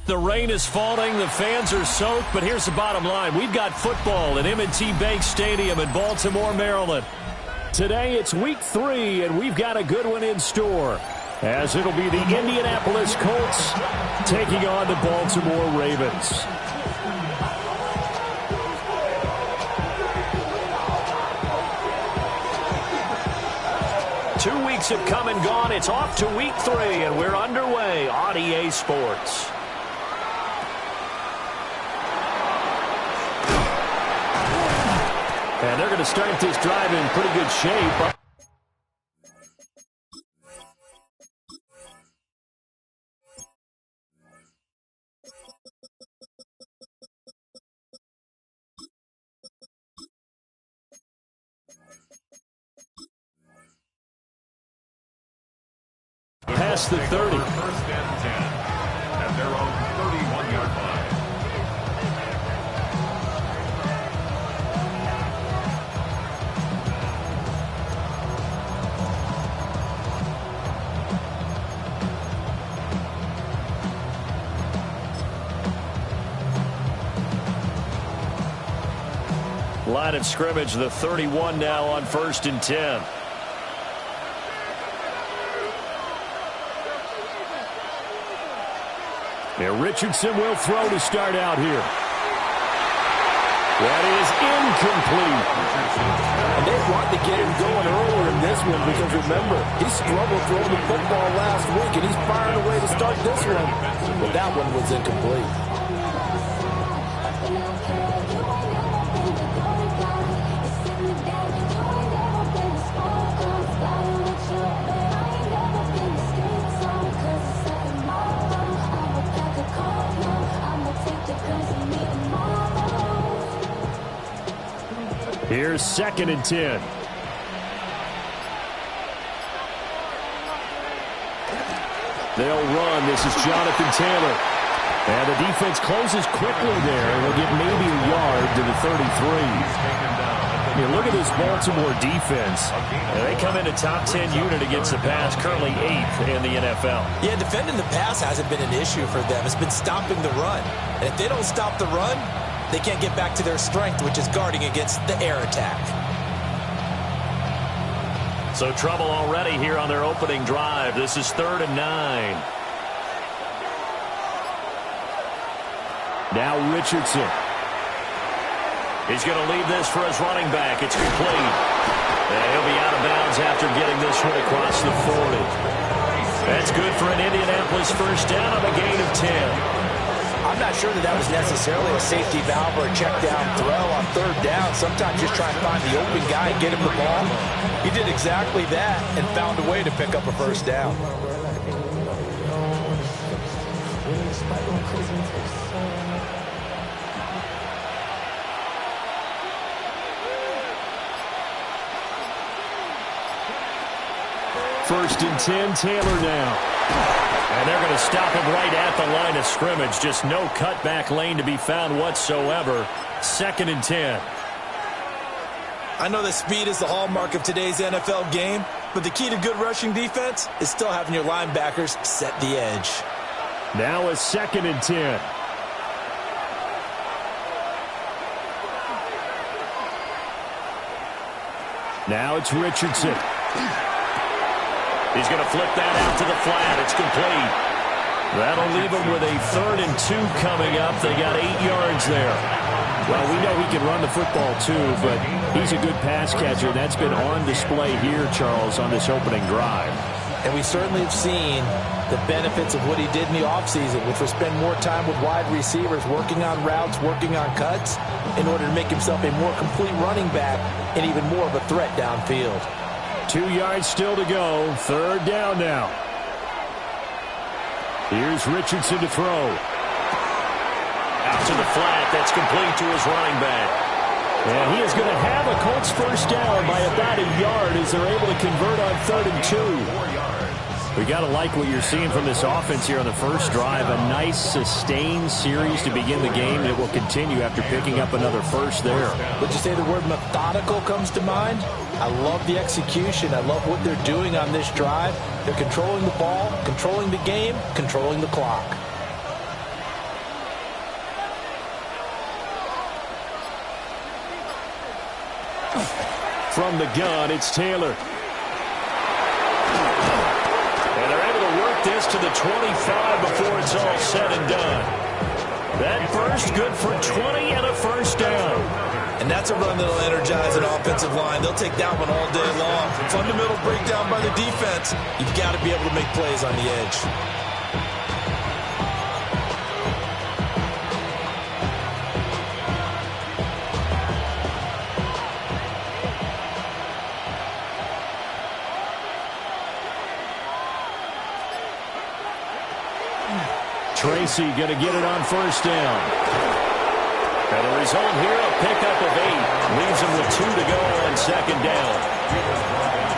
The rain is falling, the fans are soaked, but here's the bottom line. We've got football at M&T Bank Stadium in Baltimore, Maryland. Today it's week 3, and we've got a good one in store, as it'll be the Indianapolis Colts taking on the Baltimore Ravens. Two weeks have come and gone. It's off to week 3, and we're underway on EA Sports. And they're going to start this drive in pretty good shape. Past the 30. First and 10 at their own 31-yard line. Line of scrimmage, the 31 now on 1st and 10. Now Richardson will throw to start out here. That is incomplete. And they want to get him going earlier in this one because, remember, he struggled throwing the football last week, and he's firing away to start this one. But that one was incomplete. Here's 2nd and 10. They'll run. This is Jonathan Taylor. And the defense closes quickly there. And will get maybe a yard to the 33. Look at this Baltimore defense. And they come in a top 10 unit against the pass, currently 8th in the NFL. Yeah, defending the pass hasn't been an issue for them. It's been stopping the run. And if they don't stop the run, they can't get back to their strength, which is guarding against the air attack. So trouble already here on their opening drive. This is 3rd and 9. Now Richardson. He's going to leave this for his running back. It's complete. And he'll be out of bounds after getting this one across the 40. That's good for an Indianapolis first down on a gain of 10. I'm not sure that was necessarily a safety valve or a check down throw on 3rd down. Sometimes just try and find the open guy and get him the ball. He did exactly that and found a way to pick up a first down. First and 10, Taylor now. And they're going to stop him right at the line of scrimmage. Just no cutback lane to be found whatsoever. 2nd and 10. I know that speed is the hallmark of today's NFL game, But the key to good rushing defense is still having your linebackers set the edge. Now a 2nd and 10. Now it's Richardson. He's going to flip that out to the flat. It's complete. That'll leave him with a 3rd and 2 coming up. They got 8 yards there. Well, we know he can run the football too, but he's a good pass catcher. That's been on display here, Charles, on this opening drive. And we certainly have seen the benefits of what he did in the offseason, which was spend more time with wide receivers, working on routes, working on cuts, in order to make himself a more complete running back and even more of a threat downfield. 2 yards still to go. 3rd down now. Here's Richardson to throw. Out to the flat. That's complete to his running back. And he is going to have a Colts first down by about a yard as they're able to convert on 3rd and 2. We got to like what you're seeing from this offense here on the first drive. A nice sustained series to begin the game, and it will continue after picking up another first there. Would you say the word methodical comes to mind? I love the execution. I love what they're doing on this drive. They're controlling the ball, controlling the game, controlling the clock. From the gun, it's Taylor. And they're able to work this to the 25 before it's all said and done. That first good for 20 and a first down. And that's a run that'll energize an offensive line. They'll take that one all day long. Fundamental breakdown by the defense. You've got to be able to make plays on the edge. Tracy going to get it on first down. And the result here, a pickup of 8. Leaves him with 2 to go on 2nd down.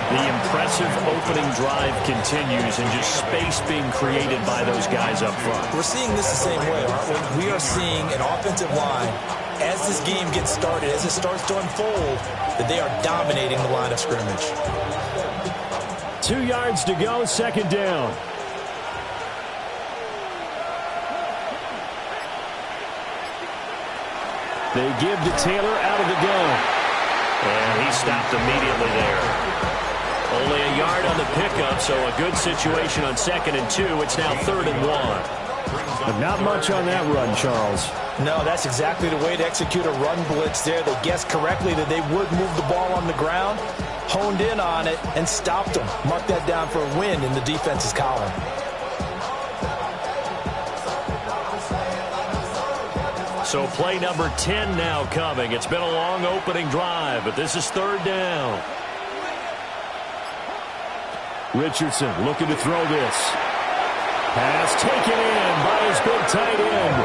The impressive opening drive continues and just space being created by those guys up front. We're seeing this the same way, aren't we? We are seeing an offensive line, as this game gets started, as it starts to unfold, that they are dominating the line of scrimmage. 2 yards to go, 2nd down. They give to Taylor out of the gun. And he stopped immediately there. Only a yard on the pickup, so a good situation on 2nd and 2. It's now 3rd and 1. But not much on that run, Charles. No, that's exactly the way to execute a run blitz there. They guessed correctly that they would move the ball on the ground, honed in on it, and stopped them. Mark that down for a win in the defense's column. So play number 10 now coming. It's been a long opening drive, but this is 3rd down. Richardson looking to throw this. Pass taken in by his big tight end.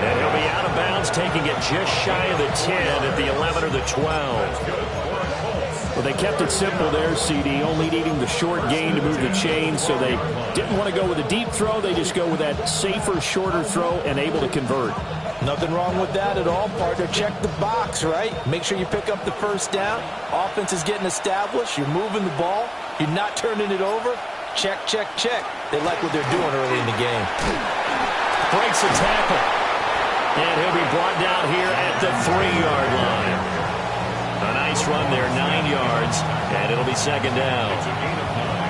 And he'll be out of bounds, taking it just shy of the 10 at the 11 or the 12. Well, they kept it simple there, CD, only needing the short gain to move the chain, so they didn't want to go with a deep throw. They just go with that safer, shorter throw and able to convert. Nothing wrong with that at all, partner. Check the box, right? Make sure you pick up the first down. Offense is getting established. You're moving the ball. You're not turning it over. Check, check, check. They like what they're doing early in the game. Breaks a tackle. And he'll be brought down here at the 3-yard line. A nice run there, 9 yards, and it'll be 2nd down.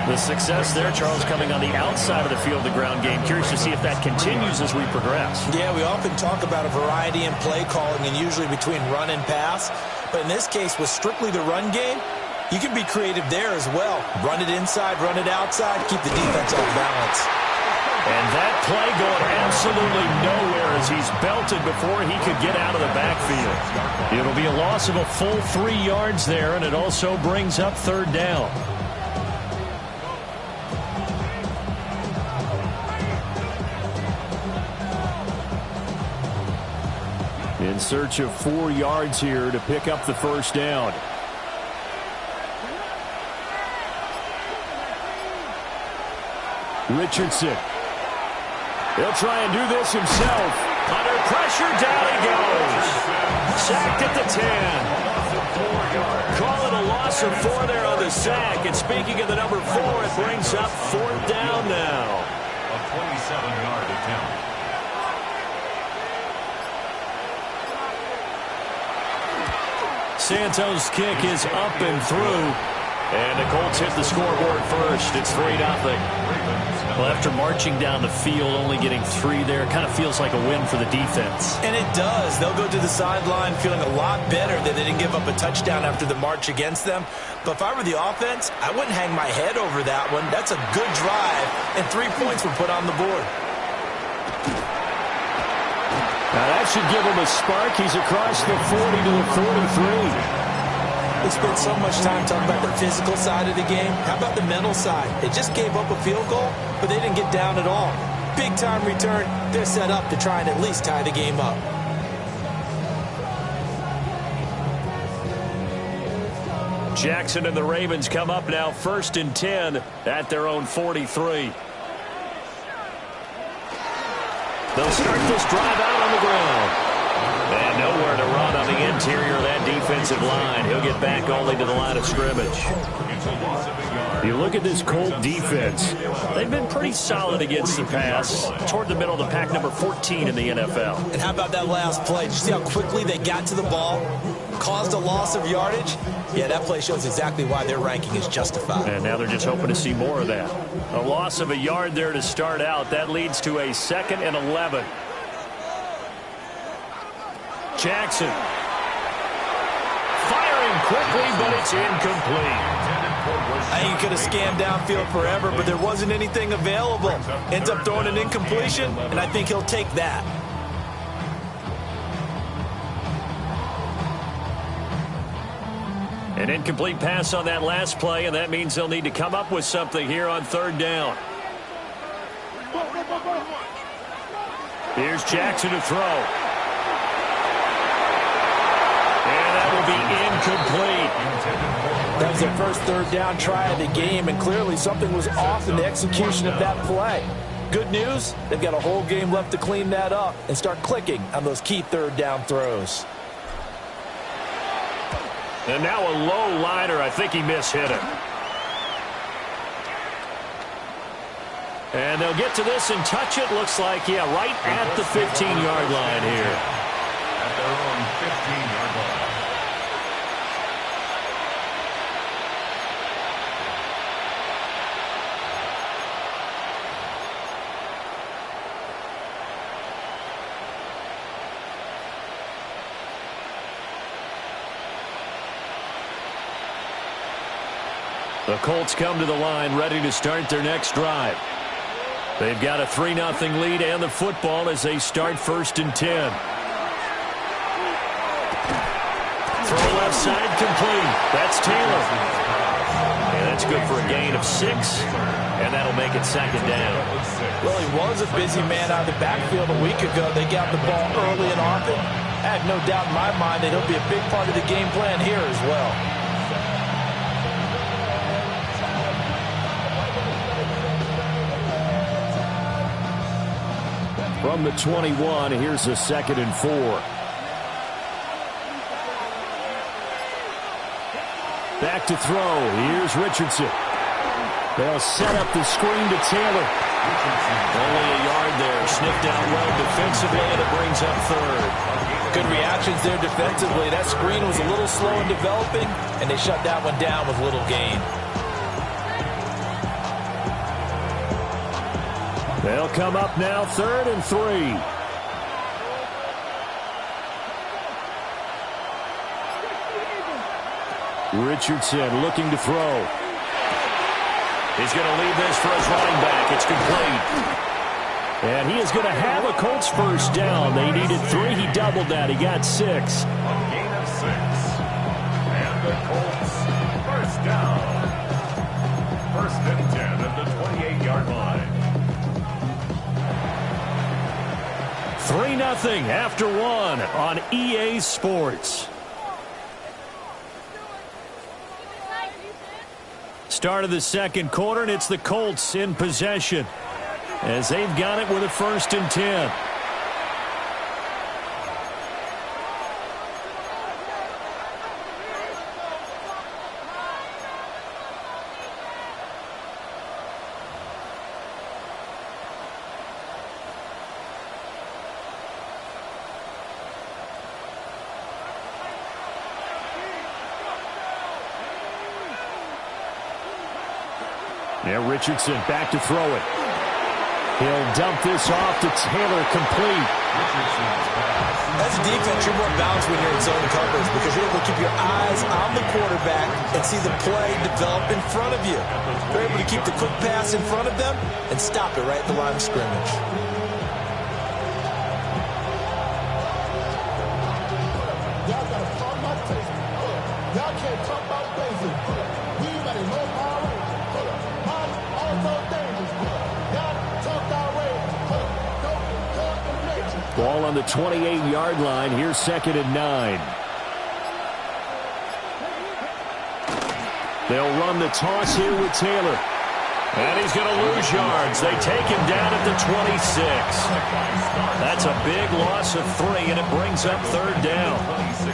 The success there, Charles, coming on the outside of the field, the ground game. Curious to see if that continues as we progress. Yeah, we often talk about a variety in play calling and usually between run and pass. But in this case, with strictly the run game, you can be creative there as well. Run it inside, run it outside, keep the defense off balance. And that play going absolutely nowhere as he's belted before he could get out of the backfield. It'll be a loss of a full 3 yards there, and it also brings up 3rd down. In search of 4 yards here to pick up the first down. Richardson. He'll try and do this himself. Under pressure, down he goes. Sacked at the 10. call it a loss of 4 there on the sack. And speaking of the number 4, it brings up 4th down now. A 27-yard attempt. Santos' kick is up and through. And the Colts hit the scoreboard first. It's 3-0. Well, after marching down the field, only getting 3 there, it kind of feels like a win for the defense. And it does. They'll go to the sideline feeling a lot better that they didn't give up a touchdown after the march against them. But if I were the offense, I wouldn't hang my head over that one. That's a good drive, and 3 points were put on the board. Now that should give him a spark. He's across the 40 to the 43. We spent so much time talking about the physical side of the game. How about the mental side? They just gave up a field goal, but they didn't get down at all. Big-time return. They're set up to try and at least tie the game up. Jackson and the Ravens come up now 1st and 10 at their own 43. They'll start this drive out on the ground. And nowhere to run on the interior of that defensive line. He'll get back only to the line of scrimmage. You look at this Colt defense. They've been pretty solid against the pass. Toward the middle of the pack, number 14 in the NFL. And how about that last play? Did you see how quickly they got to the ball? Caused a loss of yardage? Yeah, that play shows exactly why their ranking is justified. And now they're just hoping to see more of that. A loss of a yard there to start out. That leads to a 2nd and 11. Jackson. Firing quickly, but it's incomplete. I think he could have scanned downfield forever, but there wasn't anything available. Ends up throwing an incompletion, and I think he'll take that. An incomplete pass on that last play, and that means they'll need to come up with something here on 3rd down. Here's Jackson to throw. Be incomplete. That was their first 3rd down try of the game, and clearly something was off in the execution of that play. Good news, they've got a whole game left to clean that up and start clicking on those key 3rd down throws. And now a low liner. I think he mishit it. And they'll get to this and touch it. Looks like, yeah, right at the 15-yard line here. At their own 15-yard line. The Colts come to the line ready to start their next drive. They've got a 3-0 lead and the football as they start 1st and 10. Throw left side complete. That's Taylor. And that's good for a gain of 6. And that'll make it 2nd down. Well, he was a busy man out of the backfield a week ago. They got the ball early and often. I have no doubt in my mind that he'll be a big part of the game plan here as well. From the 21, here's a 2nd and 4. Back to throw. Here's Richardson. They'll set up the screen to Taylor. Only a yard there. Sniffed out well defensively, and it brings up 3rd. Good reactions there defensively. That screen was a little slow in developing, and they shut that one down with little gain. They'll come up now 3rd and 3. Richardson looking to throw. He's going to leave this for his running back. It's complete. And he is going to have a Colts 1st down. They needed 3. He doubled that. He got 6. A gain of 6. And the Colts 1st down. 1st and 10 at the 28-yard line. 3-0 after 1 on EA Sports. Start of the 2nd quarter, and it's the Colts in possession as they've got it with a 1st and 10. Yeah, Richardson back to throw it. He'll dump this off to Taylor, complete. As a defense, you're more balanced when you're in zone coverage because you're able to keep your eyes on the quarterback and see the play develop in front of you. You're able to keep the quick pass in front of them and stop it right at the line of scrimmage. Y'all got to talk about taste. Y'all can't talk about basic. We better know power. Ball on the 28-yard line. Here's 2nd and 9. They'll run the toss here with Taylor. And he's going to lose yards. They take him down at the 26. That's a big loss of 3, and it brings up 3rd down.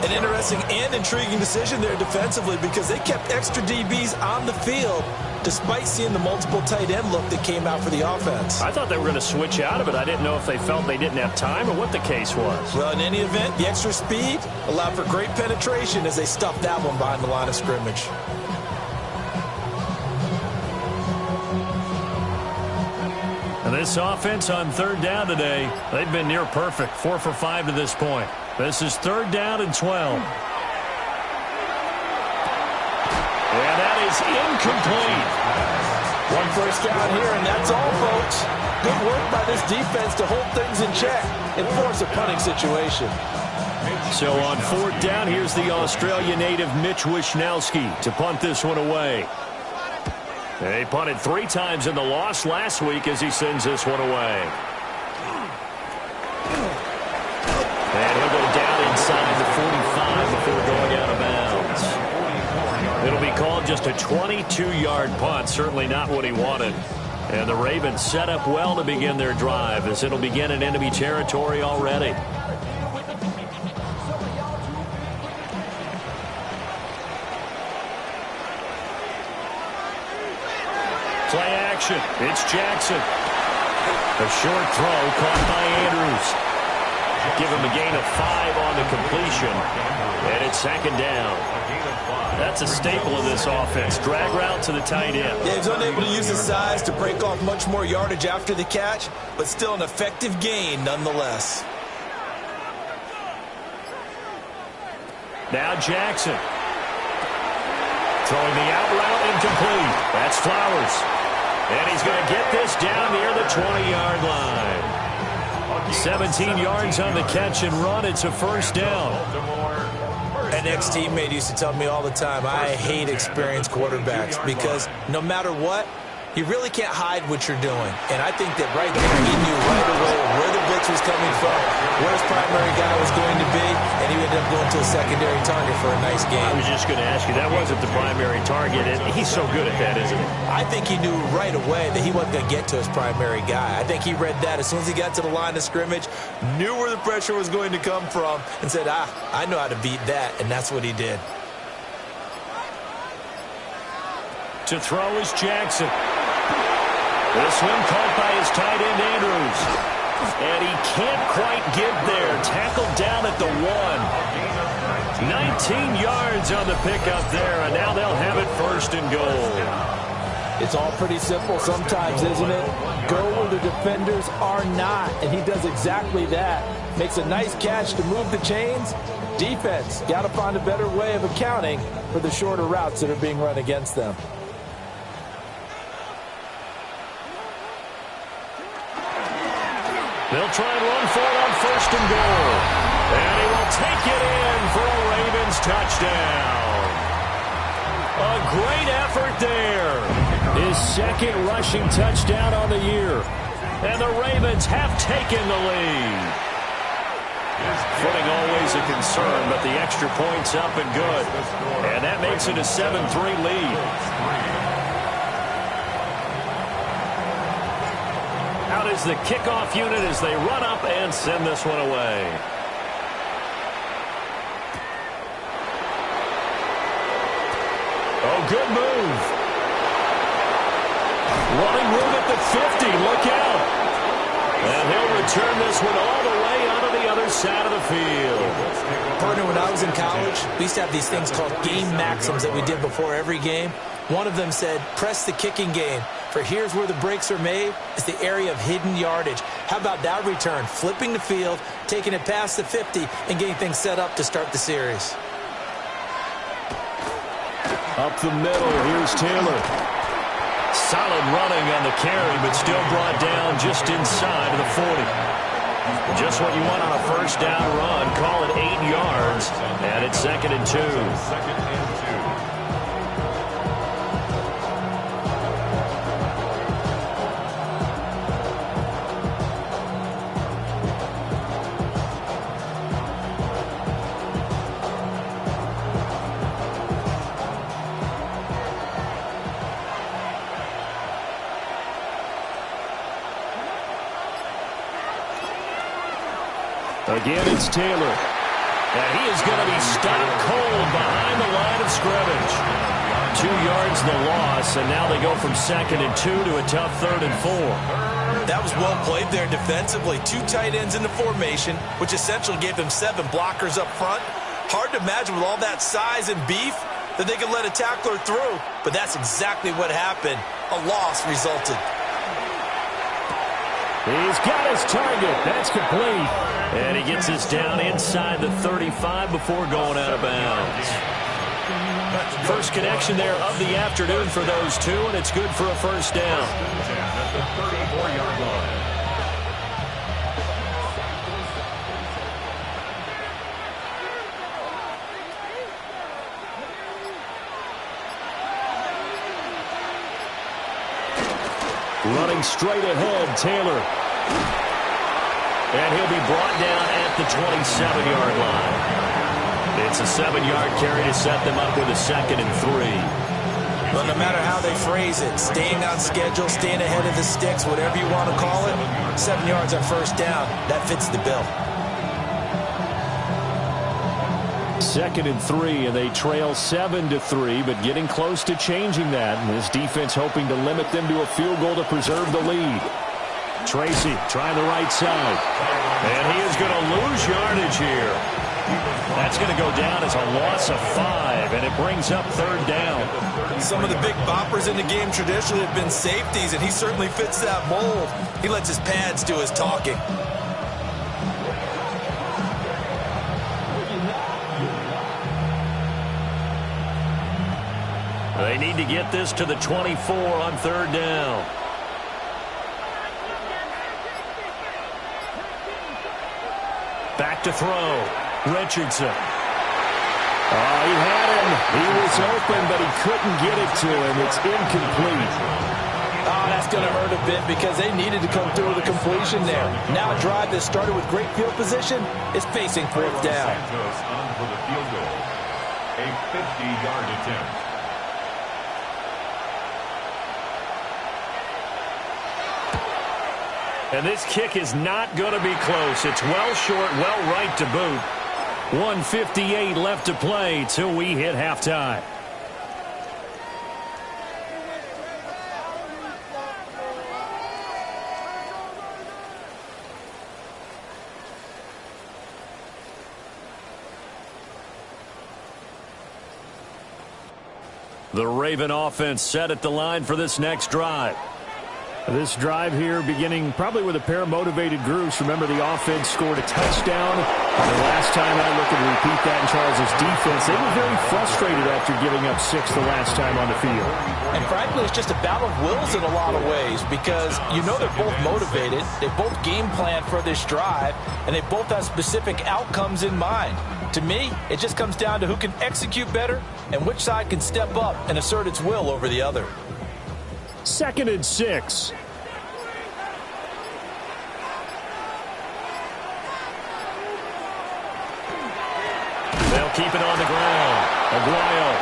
An interesting and intriguing decision there defensively because they kept extra DBs on the field despite seeing the multiple tight end look that came out for the offense. I thought they were going to switch out of it. I didn't know if they felt they didn't have time or what the case was. Well, in any event, the extra speed allowed for great penetration as they stuffed that one behind the line of scrimmage. And this offense on 3rd down today, they've been near perfect. 4 for 5 to this point. This is 3rd down and 12. And that is incomplete. 1 first down here, and that's all, folks. Good work by this defense to hold things in check and force a punting situation. So on 4th down, here's the Australia native Mitch Wishnowski to punt this one away. They punted 3 times in the loss last week as he sends this one away. And he'll go down inside the 45 before going out of bounds. It'll be called just a 22-yard punt, certainly not what he wanted. And the Ravens set up well to begin their drive as it'll begin in enemy territory already. Play action. It's Jackson. A short throw caught by Andrews. Give him a gain of 5 on the completion. And it's 2nd down. That's a staple of this offense. Drag route to the tight end. Yeah, he's unable to use his size to break off much more yardage after the catch, but still an effective gain nonetheless. Now Jackson. Throwing the out route incomplete. That's Flowers. And he's going to get this down near the 20-yard line. 17 yards on the catch and run. It's a 1st down. An ex-teammate used to tell me all the time, I hate experienced quarterbacks because no matter what, you really can't hide what you're doing. And I think that right there, he knew right away where the blitz was coming from, where his primary guy was going to be, and he ended up going to a secondary target for a nice game. I was just going to ask you, that wasn't the primary target. He's so good at that, isn't he? I think he knew right away that he wasn't going to get to his primary guy. I think he read that as soon as he got to the line of scrimmage, knew where the pressure was going to come from, and said, I know how to beat that, and that's what he did. To throw is Jackson. This one caught by his tight end, Andrews. And he can't quite get there. Tackled down at the 1. 19 yards on the pickup there, and now they'll have it 1st and goal. It's all pretty simple sometimes, isn't it? Go where the defenders are not, and he does exactly that. Makes a nice catch to move the chains. Defense, got to find a better way of accounting for the shorter routes that are being run against them. They'll try and run for it on 1st and goal. And he will take it in for a Ravens touchdown. A great effort there. His 2nd rushing touchdown on the year. And the Ravens have taken the lead. Footing always a concern, but the extra point's up and good. And that makes it a 7-3 lead. Out is the kickoff unit as they run up and send this one away. Oh, good move. Running room at the 50. Look out. And he'll to turn this one all the way onto the other side of the field. Partner, when I was in college, we used to have these things called game maxims that we did before every game. One of them said, press the kicking game, for here's where the breaks are made. It's the area of hidden yardage. How about that return? Flipping the field, taking it past the 50, and getting things set up to start the series. Up the middle, here's Taylor. Solid running on the carry, but still brought down just inside of the 40. Just what you want on a first down run. Call it 8 yards, and it's 2nd and 2. Again, it's Taylor. And he is going to be stopped cold behind the line of scrimmage. 2 yards the loss, and now they go from 2nd and 2 to a tough 3rd and 4. That was well played there defensively. 2 tight ends in the formation, which essentially gave them 7 blockers up front. Hard to imagine with all that size and beef that they could let a tackler through, but that's exactly what happened. A loss resulted. He's got his target. That's complete. And he gets us down inside the 35 before going out of bounds. First connection there of the afternoon for those two, and it's good for a first down. At the 34-yard line. Running straight ahead, Taylor. And he'll be brought down at the 27-yard line. It's a 7-yard carry to set them up with a 2nd and 3. But no matter how they phrase it, staying on schedule, staying ahead of the sticks, whatever you want to call it, 7 yards on first down, that fits the bill. 2nd and 3, and they trail 7-3, but getting close to changing that. And this defense hoping to limit them to a field goal to preserve the lead. Tracy trying the right side. And he is going to lose yardage here. That's going to go down as a loss of 5, and it brings up 3rd down. Some of the big boppers in the game traditionally have been safeties, and he certainly fits that mold. He lets his pads do his talking. They need to get this to the 24 on 3rd down. Back to throw. Richardson. Oh, he had him. He was open, but he couldn't get it to him. It's incomplete. Oh, that's going to hurt a bit because they needed to come through with a completion there. Now a drive that started with great field position is facing 4th down. Santos on for the field goal. A 50-yard attempt. And this kick is not going to be close. It's well short, well right to boot. 1:58 left to play till we hit halftime. The Raven offense set at the line for this next drive. This drive here beginning probably with a pair of motivated groups. Remember, the offense scored a touchdown. And the last time I look and repeat that in Charles' defense, they were very frustrated after giving up 6 the last time on the field. And frankly, it's just a battle of wills in a lot of ways because you know they're both motivated. They both game plan for this drive, and they both have specific outcomes in mind. To me, it just comes down to who can execute better and which side can step up and assert its will over the other. 2nd and 6. They'll keep it on the ground. Aguayo.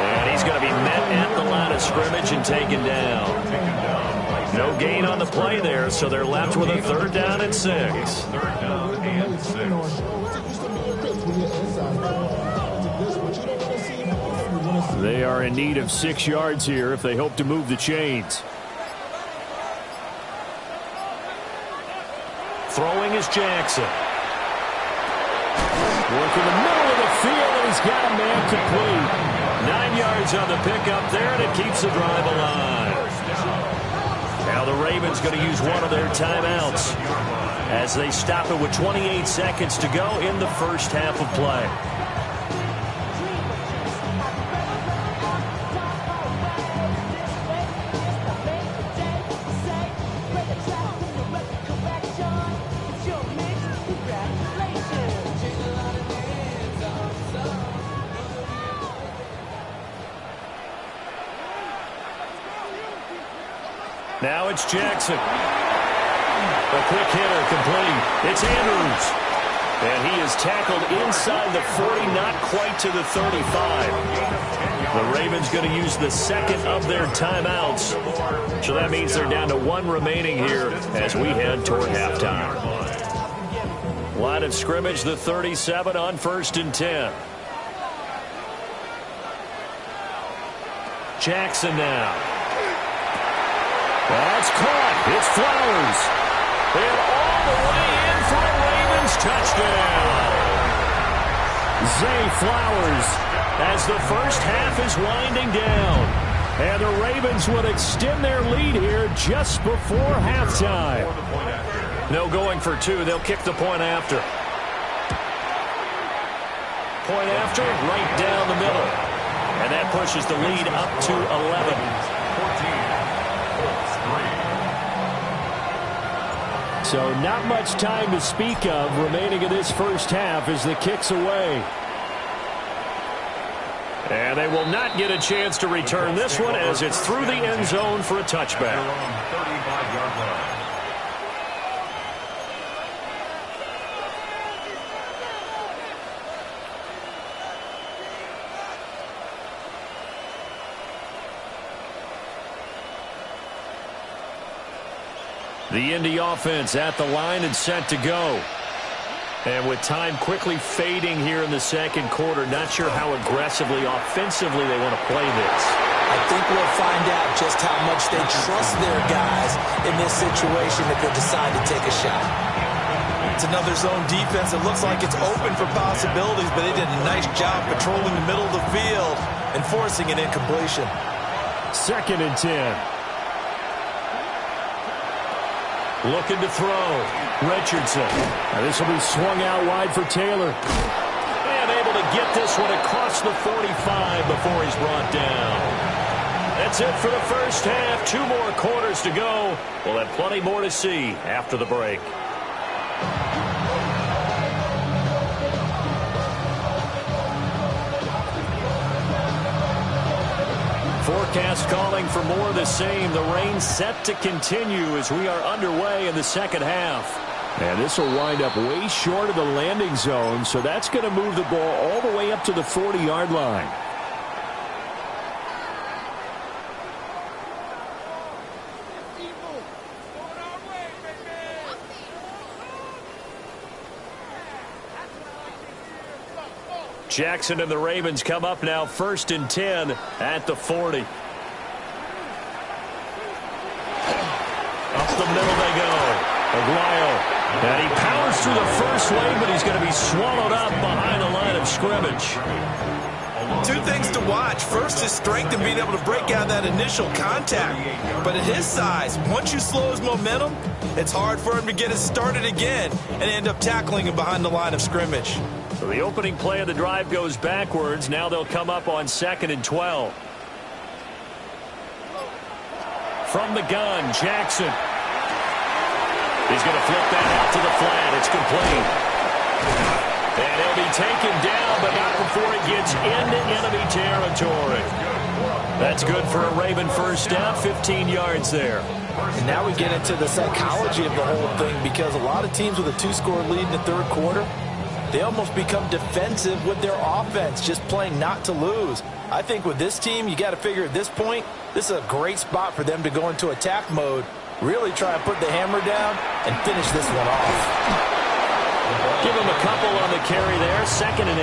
And he's going to be met at the line of scrimmage and taken down. No gain on the play there, so they're left with a 3rd down and 6. 3rd down and 6. They are in need of 6 yards here if they hope to move the chains. is Jackson. Working the middle of the field, and he's got a man complete. 9 yards on the pickup there, and it keeps the drive alive. Now the Ravens going to use one of their timeouts as they stop it with 28 seconds to go in the first half of play. Now it's Jackson. A quick hitter complete. It's Andrews. And he is tackled inside the 40, not quite to the 35. The Ravens going to use the second of their timeouts. So that means they're down to one remaining here as we head toward halftime. Line of scrimmage, the 37 on 1st and 10. Jackson now. That's caught. It's Flowers. And all the way in for a Ravens touchdown. Zay Flowers as the first half is winding down. And the Ravens would extend their lead here just before halftime. No going for two. They'll kick the point after. Point after, right down the middle. And that pushes the lead up to 11. So not much time to speak of remaining in this first half as the kick's away. And they will not get a chance to return this one as it's through the end zone for a touchback. The Indy offense at the line and set to go. And with time quickly fading here in the second quarter, not sure how aggressively, offensively they want to play this. I think we'll find out just how much they trust their guys in this situation if they decide to take a shot. It's another zone defense. It looks like it's open for possibilities, but they did a nice job patrolling the middle of the field and forcing an incompletion. 2nd and 10. Looking to throw. Richardson. Now this will be swung out wide for Taylor. And able to get this one across the 45 before he's brought down. That's it for the first half. 2 more quarters to go. We'll have plenty more to see after the break. Forecast calling for more of the same. The rain set to continue as we are underway in the second half. And this will wind up way short of the landing zone, so that's going to move the ball all the way up to the 40-yard line. Jackson and the Ravens come up now 1st and 10 at the 40. Up the middle they go. Aguayo. And he powers through the first wave, but he's going to be swallowed up behind the line of scrimmage. 2 things to watch. First, his strength and being able to break out that initial contact. But at his size, once you slow his momentum, it's hard for him to get it started again and end up tackling him behind the line of scrimmage. So the opening play of the drive goes backwards. Now they'll come up on 2nd and 12. From the gun, Jackson. He's going to flip that out to the flat. It's complete. And he'll be taken down, but not before he gets into enemy territory. That's good for a Raven first down, 15 yards there. And now we get into the psychology of the whole thing, because a lot of teams with a 2-score lead in the third quarter, they almost become defensive with their offense, just playing not to lose. I think with this team, you got to figure at this point, this is a great spot for them to go into attack mode, really try and put the hammer down and finish this one off. Give him a couple on the carry there, 2nd and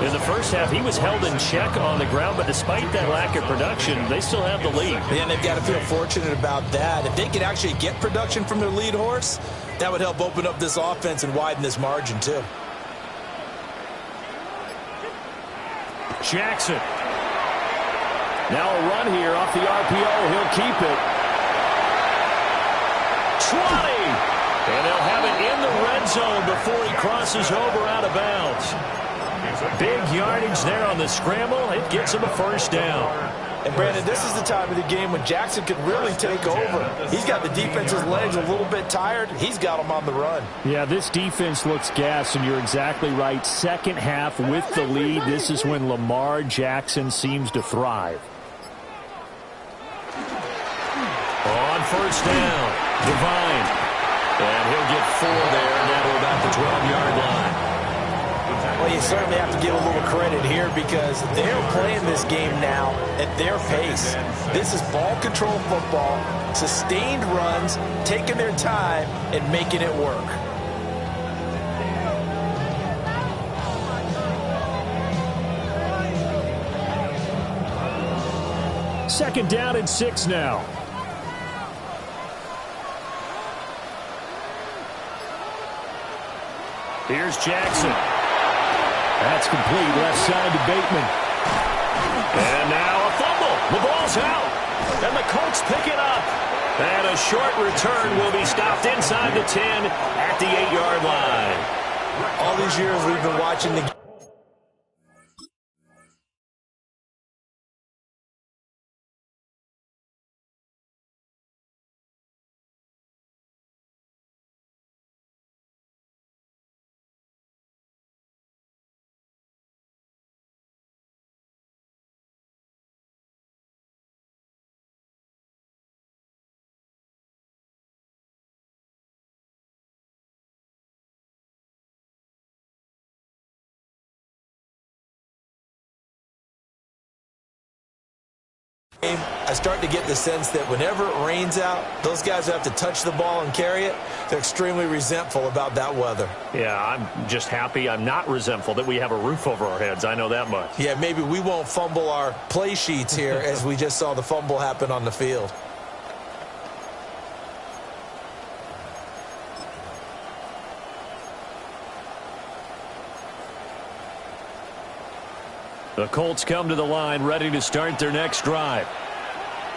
8. In the first half, he was held in check on the ground, but despite that lack of production, they still have the lead. And they've got to feel fortunate about that. If they could actually get production from their lead horse, That would help open up this offense and widen this margin, too. Jackson. Now a run here off the RPO. He'll keep it. 20. And they'll have it in the red zone before he crosses over out of bounds. Big yardage there on the scramble. It gets him a first down. And, Brandon, this is the time of the game when Jackson could really take over. He's got the defense's legs a little bit tired. He's got them on the run. Yeah, this defense looks gassed, and you're exactly right. Second half with the lead, this is when Lamar Jackson seems to thrive. On first down, Devine. And he'll get 4 there, now to about the 12-yard line. Well, you certainly have to give a little credit here because they're playing this game now at their pace. This is ball control football, sustained runs, taking their time, and making it work. Second down and 6 now. Here's Jackson. That's complete, left side to Bateman. And now a fumble. The ball's out. And the Colts pick it up. And a short return will be stopped inside the 10 at the 8-yard line. All these years we've been watching the game. I start to get the sense that whenever it rains out, those guys who have to touch the ball and carry it, they're extremely resentful about that weather. Yeah, I'm just happy I'm not resentful that we have a roof over our heads. I know that much. Yeah, maybe we won't fumble our play sheets here as we just saw the fumble happen on the field. The Colts come to the line ready to start their next drive.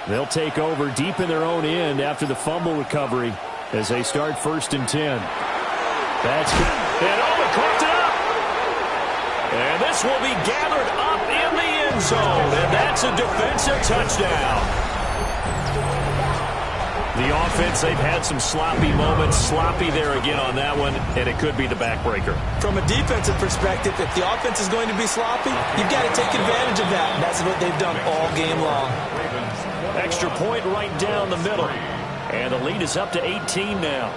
They'll take over deep in their own end after the fumble recovery as they start 1st and 10. That's good. And Owen caught it up. And this will be gathered up in the end zone. And that's a defensive touchdown. The offense, they've had some sloppy moments. Sloppy there again on that one, and it could be the backbreaker. From a defensive perspective, if the offense is going to be sloppy, you've got to take advantage of that. And that's what they've done all game long. Extra point right down the middle. And the lead is up to 18 now.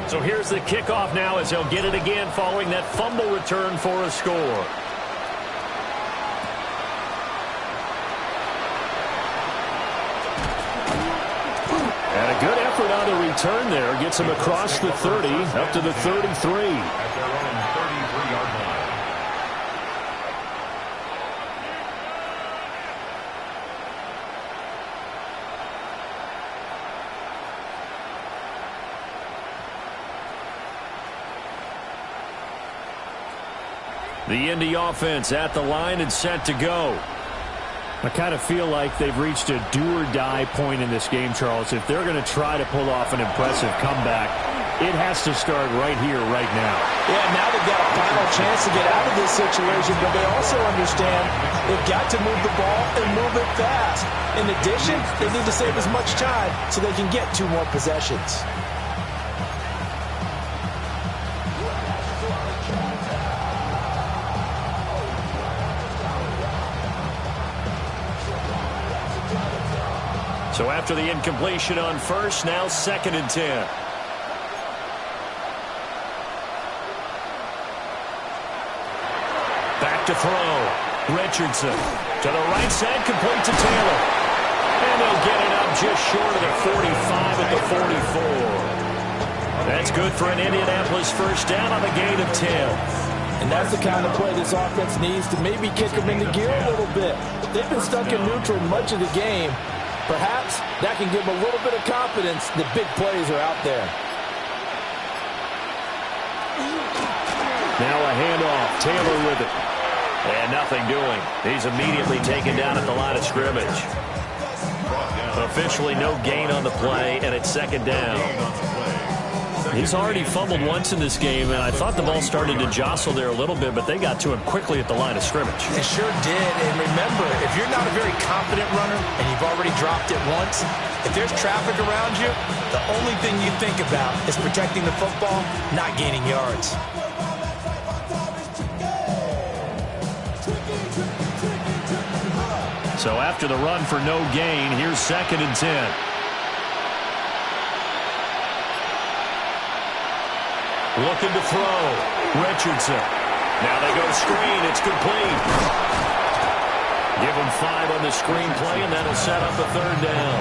So here's the kickoff now as they'll get it again following that fumble return for a score. And a good effort on the return there. Gets him across the 30, up to the 33. At their own 33-yard line. The Indy offense at the line and set to go. I kind of feel like they've reached a do-or-die point in this game, Charles. If they're going to try to pull off an impressive comeback, it has to start right here, right now. Yeah, now they've got a final chance to get out of this situation, but they also understand they've got to move the ball and move it fast. In addition, they need to save as much time so they can get 2 more possessions. So after the incompletion on first, now 2nd and 10. Back to throw. Richardson to the right side, complete to Taylor. And they'll get it up just short of the 45 at the 44. That's good for an Indianapolis first down on the gain of 10. And that's the kind of play this offense needs to maybe kick them into gear a little bit. They've been stuck in neutral much of the game. Perhaps that can give him a little bit of confidence that big plays are out there. Now a handoff. Taylor with it. And nothing doing. He's immediately taken down at the line of scrimmage. Officially no gain on the play, and it's second down. He's already fumbled once in this game, and I thought the ball started to jostle there a little bit, but they got to him quickly at the line of scrimmage. It sure did. And remember, if you're not a very confident runner and you've already dropped it once, if there's traffic around you, the only thing you think about is protecting the football, not gaining yards. So after the run for no gain, here's 2nd and 10. Looking to throw. Richardson. Now they go screen. It's complete. Give him 5 on the screen play, and that'll set up a 3rd down.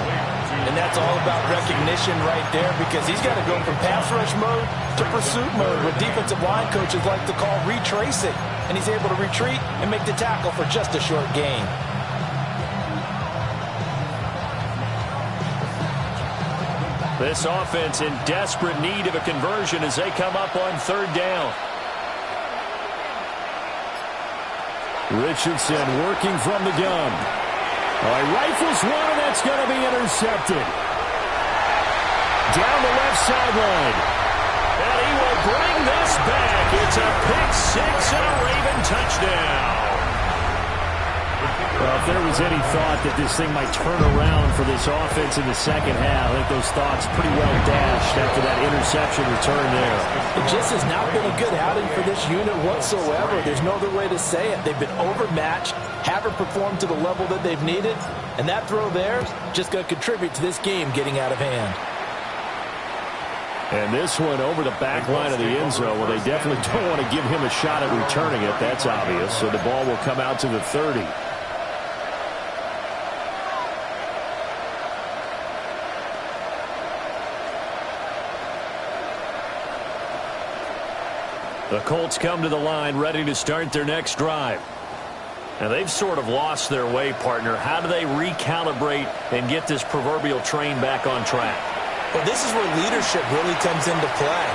And that's all about recognition right there, because he's got to go from pass rush mode to pursuit mode, what defensive line coaches like to call retracing. And he's able to retreat and make the tackle for just a short gain. This offense in desperate need of a conversion as they come up on 3rd down. Richardson working from the gun. Rifles one, and that's going to be intercepted. Down the left sideline. And he will bring this back. It's a pick 6 and a Raven touchdown. Well, if there was any thought that this thing might turn around for this offense in the second half, I think those thoughts pretty well dashed after that interception return there. It just has not been a good outing for this unit whatsoever. There's no other way to say it. They've been overmatched, haven't performed to the level that they've needed, and that throw there is just going to contribute to this game getting out of hand. And this one over the back line of the end zone. Well, they definitely don't want to give him a shot at returning it. That's obvious. So the ball will come out to the 30. The Colts come to the line ready to start their next drive. And they've sort of lost their way, partner. How do they recalibrate and get this proverbial train back on track? Well, this is where leadership really comes into play.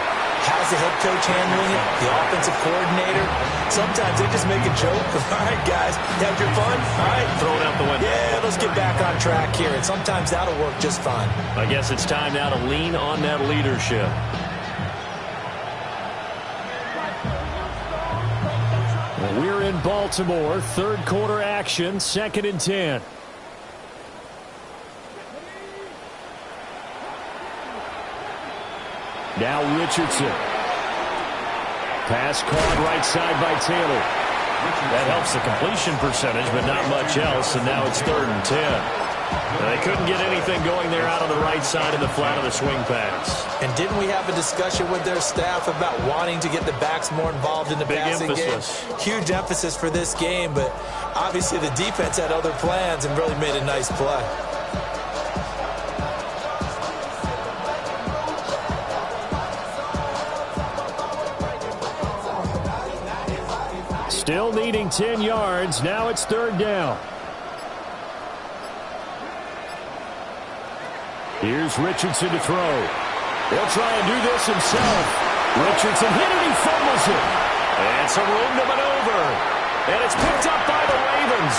How's the head coach handling it? The offensive coordinator? Sometimes they just make a joke. All right, guys, you have your fun? All right. Throw it out the window. Yeah, let's get back on track here. And sometimes that'll work just fine. I guess it's time now to lean on that leadership. We're in Baltimore, 3rd quarter action, 2nd and 10. Now Richardson. Pass caught right side by Taylor. That helps the completion percentage, but not much else, and now it's 3rd and 10. They couldn't get anything going there out on the right side in the flat of the swing pass. And didn't we have a discussion with their staff about wanting to get the backs more involved in the passing game? Huge emphasis for this game, but obviously the defense had other plans and really made a nice play. Still needing 10 yards. Now it's 3rd down. Here's Richardson to throw. He'll try and do this himself. Richardson hit it, he fumbles it. And some room to maneuver. And it's picked up by the Ravens.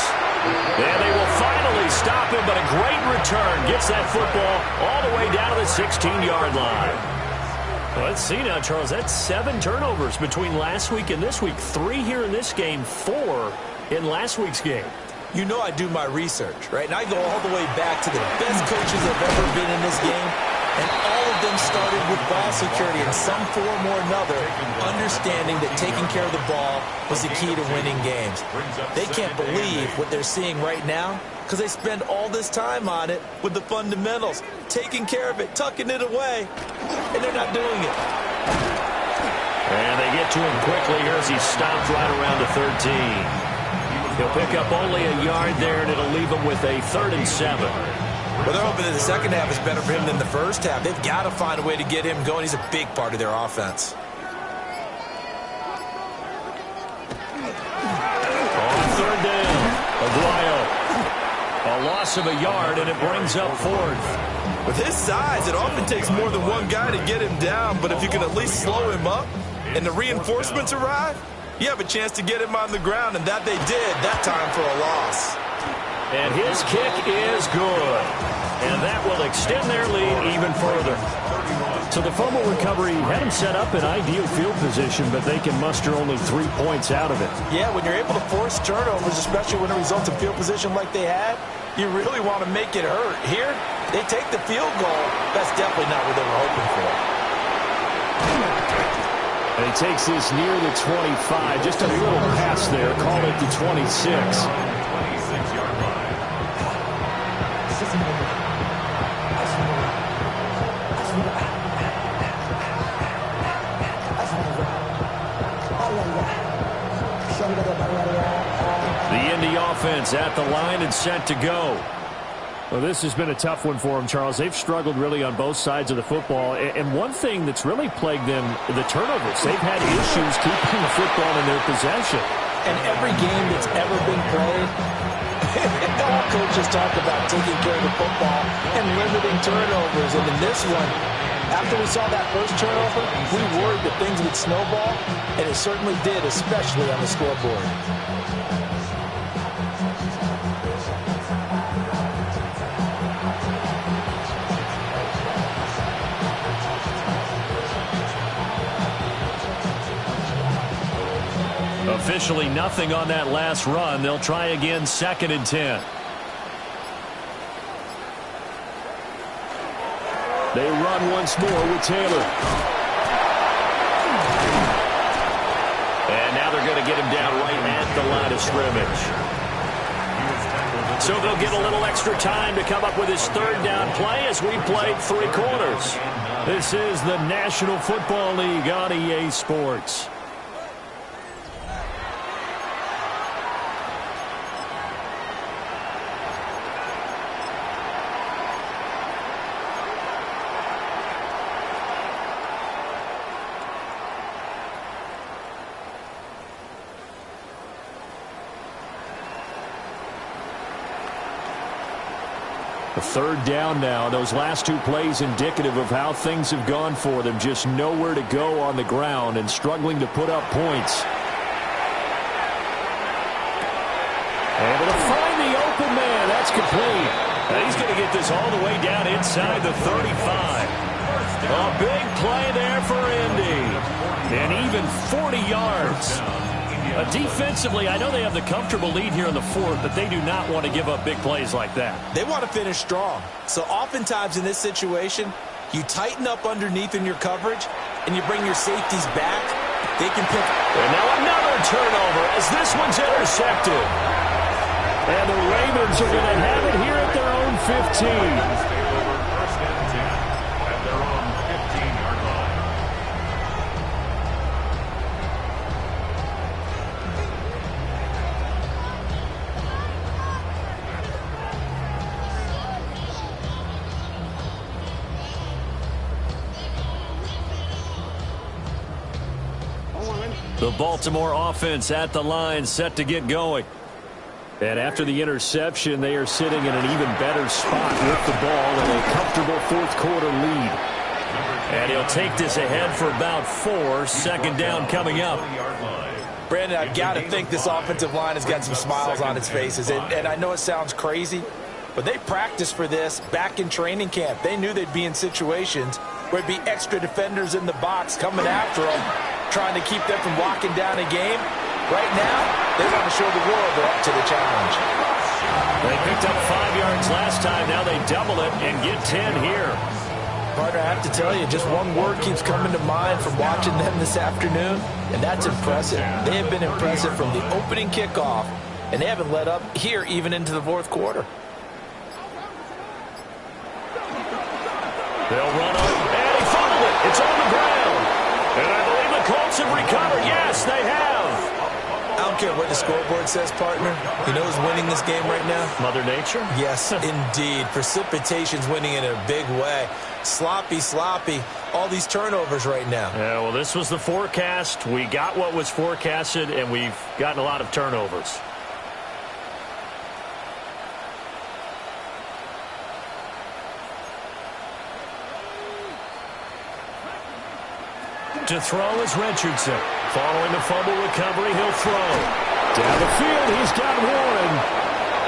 And they will finally stop him, but a great return gets that football all the way down to the 16-yard line. Well, let's see now, Charles. That's 7 turnovers between last week and this week. 3 here in this game, 4 in last week's game. You know I do my research, right? And I go all the way back to the best coaches that have ever been in this game. And all of them started with ball security in some form or another, understanding that taking care of the ball was the key to winning games. They can't believe what they're seeing right now because they spend all this time on it with the fundamentals, taking care of it, tucking it away, and they're not doing it. And they get to him quickly here as he stopped right around the 13. He'll pick up only a yard there, and it'll leave him with a 3rd and 7. Well, they're hoping that the second half is better for him than the first half. They've got to find a way to get him going. He's a big part of their offense. On 3rd down, Aguayo. A loss loss of a yard, and it brings up fourth. With his size, it often takes more than one guy to get him down, but if you can at least slow him up and the reinforcements arrive, you have a chance to get him on the ground, and that they did that time for a loss. And his kick is good. And that will extend their lead even further. So the fumble recovery had them set up in ideal field position, but they can muster only 3 points out of it. Yeah, when you're able to force turnovers, especially when it results in field position like they had, you really want to make it hurt. Here, they take the field goal. That's definitely not what they were hoping for. And he takes this near the 25. Just a little pass there. Call it the 26. The Indy offense at the line and set to go. Well, this has been a tough one for them, Charles. They've struggled really on both sides of the football. And one thing that's really plagued them, the turnovers. They've had issues keeping the football in their possession. And every game that's ever been played, all coaches talk about taking care of the football and limiting turnovers. And in this one, after we saw that first turnover, we worried that things would snowball, and it certainly did, especially on the scoreboard. Officially nothing on that last run. They'll try again, 2nd and 10. They run once more with Taylor. And now they're going to get him down right at the line of scrimmage. So they'll get a little extra time to come up with his 3rd down play as we played 3 quarters. This is the National Football League on EA Sports. A 3rd down now. Those last 2 plays indicative of how things have gone for them. Just nowhere to go on the ground and struggling to put up points. Able to find the open man. That's complete. And he's going to get this all the way down inside the 35. A big play there for Indy. And even 40 yards. Defensively, I know they have the comfortable lead here in the 4th, but they do not want to give up big plays like that. They want to finish strong. So oftentimes in this situation, you tighten up underneath in your coverage, and you bring your safeties back. They can pick. And now another turnover as this one's intercepted. And the Ravens are going to have it here at their own 15. The Baltimore offense at the line, set to get going. And after the interception, they are sitting in an even better spot with the ball in a comfortable 4th quarter lead. And he'll take this ahead for about 4. 2nd down coming up. Brandon, I've got to think this offensive line has got some smiles on its faces. And I know it sounds crazy, but they practiced for this back in training camp. They knew they'd be in situations where there'd be extra defenders in the box coming after them, trying to keep them from locking down a game. Right now, they want to show the world they're up to the challenge. They picked up 5 yards last time. Now they double it and get 10 here. Partner, I have to tell you, just one word keeps coming to mind from watching them this afternoon, and that's impressive. They have been impressive from the opening kickoff, and they haven't let up here even into the 4th quarter. They'll run up, and he fumbled it. It's on the ground. And I believe the Colts have recovered. Yes, they have. I don't care what the scoreboard says, partner. You know who's winning this game right now? Mother Nature? Yes, indeed. Precipitation's winning in a big way. Sloppy, sloppy. All these turnovers right now. Yeah, well, this was the forecast. We got what was forecasted, and we've gotten a lot of turnovers. to throw is Richardson. Following the fumble recovery, he'll throw. Down the field, he's got Warren.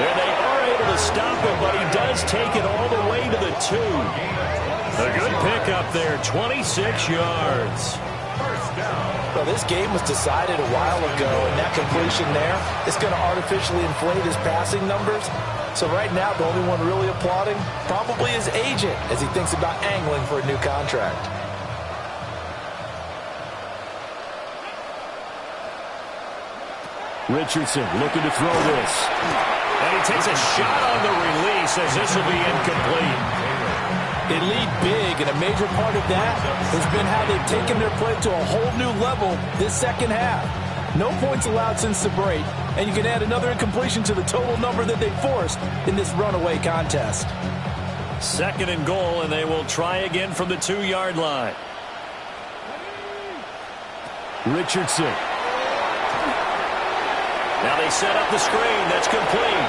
And they are able to stop him, but he does take it all the way to the 2. A good pickup there, 26 yards. Well, this game was decided a while ago, and that completion there is going to artificially inflate his passing numbers. So right now, the only one really applauding probably his agent as he thinks about angling for a new contract. Richardson looking to throw this. And he takes a shot on the release as this will be incomplete. They lead big, and a major part of that has been how they've taken their play to a whole new level this second half. No points allowed since the break, and you can add another incompletion to the total number that they forced in this runaway contest. 2nd and goal, and they will try again from the 2-yard line. Richardson. Now they set up the screen. That's complete.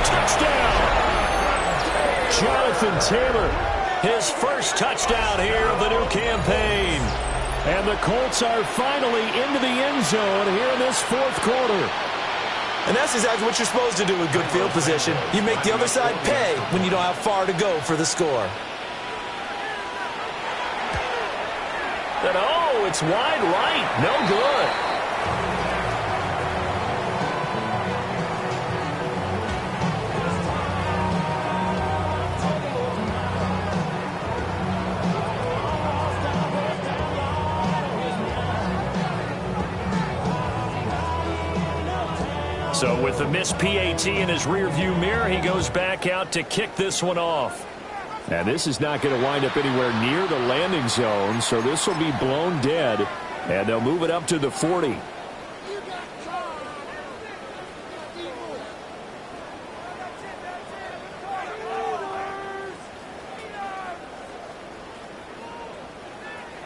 Touchdown! Jonathan Taylor, his first touchdown here of the new campaign. And the Colts are finally into the end zone here in this 4th quarter. And that's exactly what you're supposed to do with good field position. You make the other side pay when you don't have far to go for the score. And oh, it's wide right. No good. So with the missed PAT in his rearview mirror, he goes back out to kick this one off. And this is not going to wind up anywhere near the landing zone, so this will be blown dead, and they'll move it up to the 40.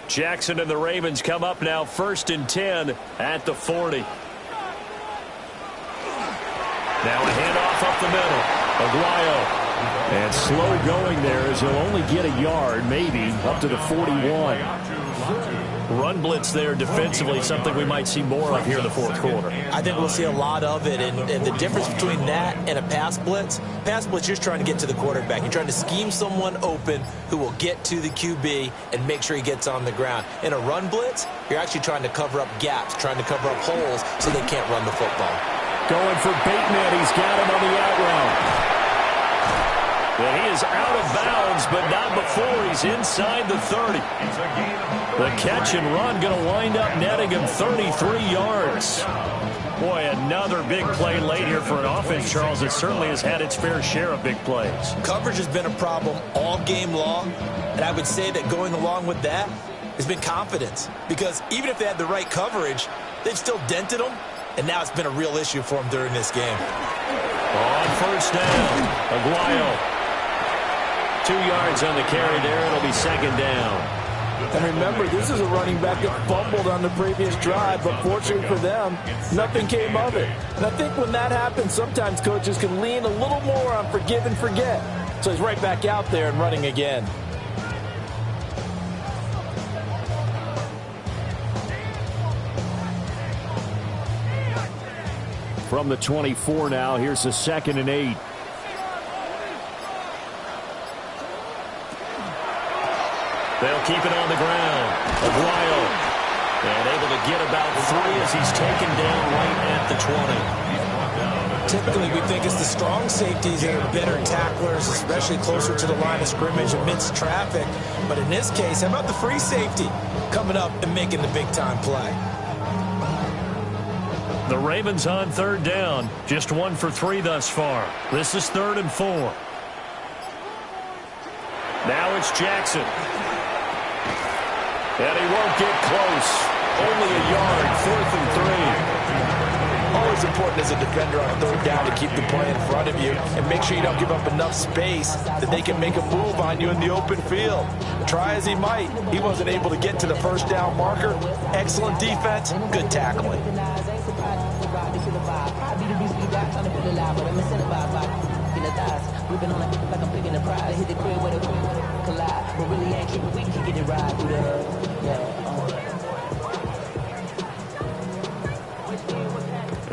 Jackson and the Ravens come up now 1st and 10 at the 40. Now a handoff up the middle. Aguayo. And slow going there as he'll only get a yard, maybe, up to the 41. Run blitz there defensively, something we might see more of here in the 4th quarter. I think we'll see a lot of it, and the difference between that and a pass blitz, you're just trying to get to the quarterback. You're trying to scheme someone open who will get to the QB and make sure he gets on the ground. In a run blitz, you're actually trying to cover up gaps, trying to cover up holes so they can't run the football. Going for Bateman. He's got him on the out route. And he is out of bounds, but not before he's inside the 30. The catch and run going to wind up netting him 33 yards. Boy, another big play late here for an offense, Charles, that certainly has had its fair share of big plays. Coverage has been a problem all game long, and I would say that going along with that has been confidence. Because even if they had the right coverage, they've still dented them. And now it's been a real issue for him during this game. On 1st down, Aguayo. 2 yards on the carry there. It'll be 2nd down. And remember, this is a running back that fumbled on the previous drive, but fortunately for them, nothing came of it. And I think when that happens, sometimes coaches can lean a little more on forgive and forget. So he's right back out there and running again. From the 24 now, here's the 2nd and 8. They'll keep it on the ground. Aguayo. And able to get about 3 as he's taken down right at the 20. Typically, we think it's the strong safeties that are better tacklers, especially closer to the line of scrimmage amidst traffic. But in this case, how about the free safety coming up and making the big-time play? The Ravens on 3rd down. Just 1 for 3 thus far. This is 3rd and 4. Now it's Jackson. And he won't get close. Only a yard, 4th and 3. Always important as a defender on 3rd down to keep the play in front of you and make sure you don't give up enough space that they can make a move on you in the open field. Try as he might, he wasn't able to get to the 1st down marker. Excellent defense, good tackling.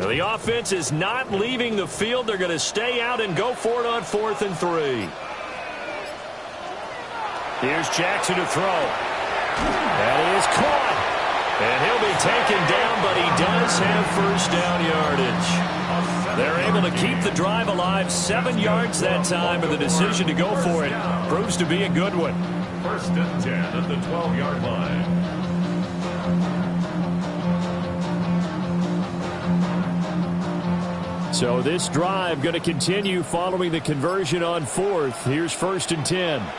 The offense is not leaving the field. They're going to stay out and go for it on 4th and 3. Here's Jackson to throw. That is caught. And he'll be taken down, but he does have first down yardage. They're able to keep the drive alive. 7 yards that time, and the decision to go for it proves to be a good one. 1st and 10 at the 12-yard line. So this drive going to continue following the conversion on 4th. Here's 1st and 10. Up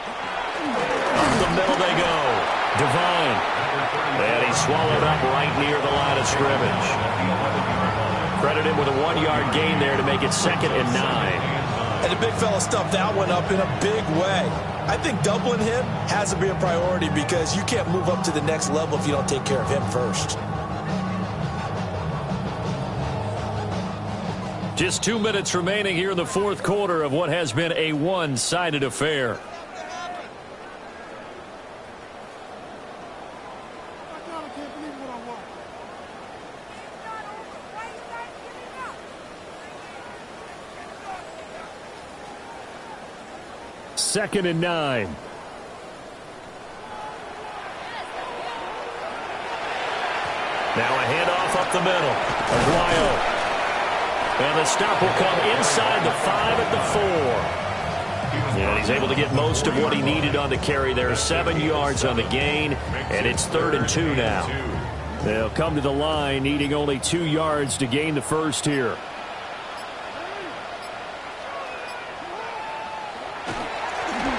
the middle they go. Devine. And he's swallowed up right near the line of scrimmage. Credit him with a 1-yard gain there to make it 2nd and 9. And the big fella stuffed that one up in a big way. I think doubling him has to be a priority because you can't move up to the next level if you don't take care of him first. Just 2 minutes remaining here in the 4th quarter of what has been a one-sided affair. Second and 9. Now a handoff up the middle. Aguayo. And the stop will come inside the 5 at the 4. And he's able to get most of what he needed on the carry there. 7 yards on the gain, and it's 3rd and 2 now. They'll come to the line needing only 2 yards to gain the first here.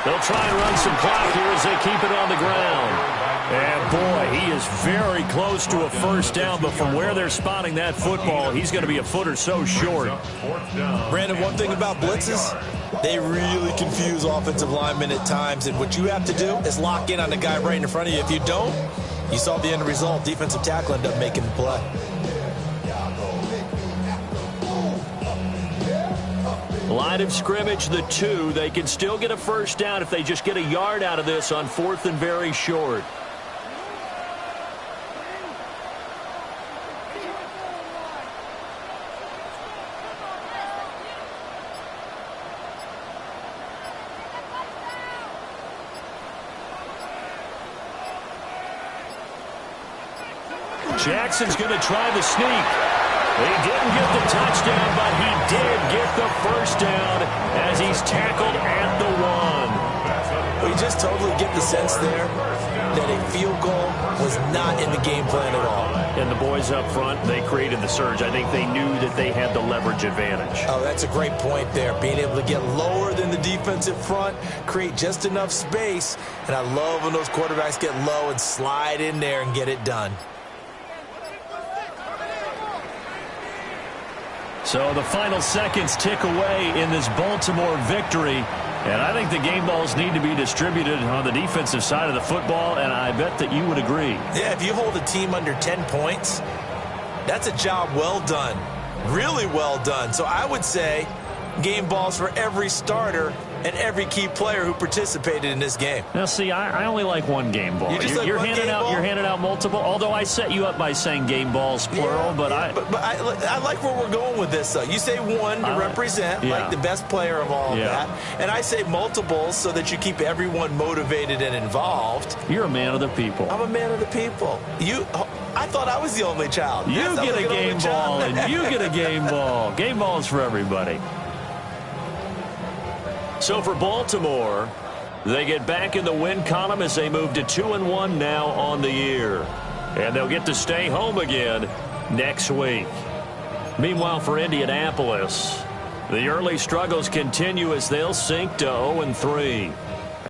They'll try and run some clock here as they keep it on the ground. And, boy, he is very close to a first down, but from where they're spotting that football, he's going to be a foot or so short. Brandon, one thing about blitzes, they really confuse offensive linemen at times, and what you have to do is lock in on the guy right in front of you. If you don't, you saw the end result. Defensive tackle ended up making the play. Line of scrimmage, the 2. They can still get a first down if they just get a yard out of this on 4th and very short. Jackson's going to try the sneak. He didn't get the touchdown, but he did get the first down as he's tackled at the 1. We just totally get the sense there that a field goal was not in the game plan at all. And the boys up front, they created the surge. I think they knew that they had the leverage advantage. Oh, that's a great point there. Being able to get lower than the defensive front, create just enough space. And I love when those quarterbacks get low and slide in there and get it done. So the final seconds tick away in this Baltimore victory. And I think the game balls need to be distributed on the defensive side of the football, and I bet that you would agree. Yeah, if you hold a team under 10 points, that's a job well done. Really well done. So I would say game balls for every starter and every key player who participated in this game. Now, see, I only like one game ball. You're handing out multiple. Although I set you up by saying game balls plural, but I like where we're going with this. Though you say one to represent like the best player of all of that, and I say multiples so that you keep everyone motivated and involved. You're a man of the people. I'm a man of the people. I thought I was the only child. You get a game ball, and you get a game ball. Game balls for everybody. So for Baltimore, they get back in the win column as they move to 2-1 now on the year. And they'll get to stay home again next week. Meanwhile, for Indianapolis, the early struggles continue as they'll sink to 0-3.